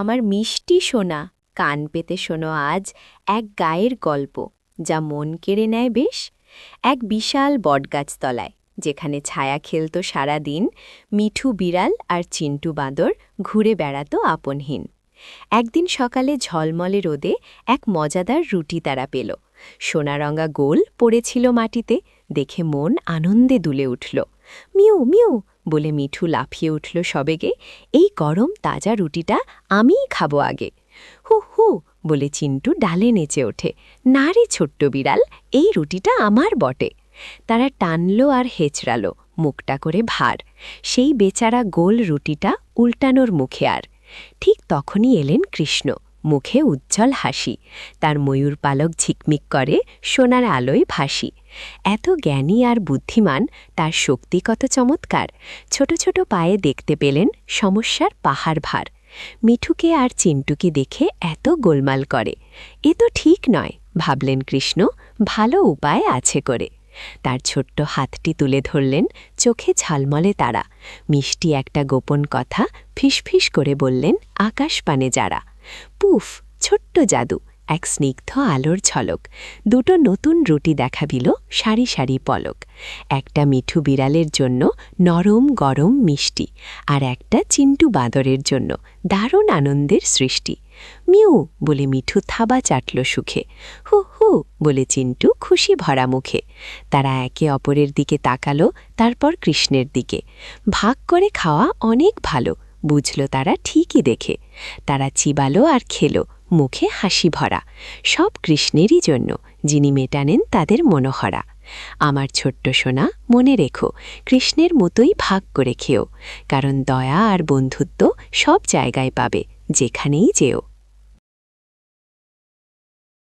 আমার মিষ্টি সোনা, কান পেতে শোনো আজ এক গায়ের গল্প, যা মন কেড়ে নেয় বেশ। এক বিশাল বটগাছতলায়, যেখানে ছায়া খেলত সারা দিন, মিঠু বিড়াল আর চিন্টু বাঁদর ঘুরে বেড়াত আপনহীন। একদিন সকালে ঝলমলে রোদে এক মজাদার রুটি তারা পেল। সোনারঙা গোল পড়েছিল মাটিতে, দেখে মন আনন্দে দুলে উঠল। মিউ মিউ বলে মিঠু লাফিয়ে উঠল সবেগে, এই গরম তাজা রুটিটা আমিই খাবো আগে। হু হু বলে চিন্টু ডালে নেচে ওঠে, না রে ছোট্ট বিড়াল, এই রুটিটা আমার বটে। তারা টানল আর হেঁচড়াল, মুখটা করে ভার, সেই বেচারা গোল রুটিটা উল্টানোর মুখে। আর ঠিক তখনই এলেন কৃষ্ণ, মুখে উজ্জ্বল হাসি, তার ময়ূর পালক ঝিকমিক করে সোনার আলোয় ভাসি। এত জ্ঞানী আর বুদ্ধিমান, তার শক্তি কত চমৎকার। ছোট ছোট পায়ে দেখতে পেলেন সমস্যার পাহাড় ভার। মিঠুকে আর চিন্টুকে দেখে এত গোলমাল করে, এ তো ঠিক নয়, ভাবলেন কৃষ্ণ, ভালো উপায় আছে করে। তার ছোট্ট হাতটি তুলে ধরলেন, চোখে ঝলমলে তারা, মিষ্টি একটা গোপন কথা ফিসফিস করে বললেন আকাশ পানে যারা। পুফ, ছোট্ট জাদু, এক স্নিগ্ধ আলোর ঝলক, দুটো নতুন রুটি দেখা দিল সারি সারি পলক। একটা মিঠু বিড়ালের জন্য নরম গরম মিষ্টি, আর একটা চিন্টু বাঁদরের জন্য দারুণ আনন্দের সৃষ্টি। মিউ বলে মিঠু থাবা চাটল সুখে, হু হু বলে চিন্টু খুশি ভরা মুখে। তারা একে অপরের দিকে তাকালো, তারপর কৃষ্ণের দিকে। ভাগ করে খাওয়া অনেক ভালো, বুঝল তারা ঠিকই দেখে। তারা চিবালো আর খেলো, মুখে হাসি ভরা, সব কৃষ্ণেরই জন্য, যিনি মেটানেন তাদের মনোহরা। আমার ছোট্ট সোনা, মনে রেখো, কৃষ্ণের মতোই ভাগ করে খেও, কারণ দয়া আর বন্ধুত্ব সব জায়গায় পাবে, যেখানেই যেও।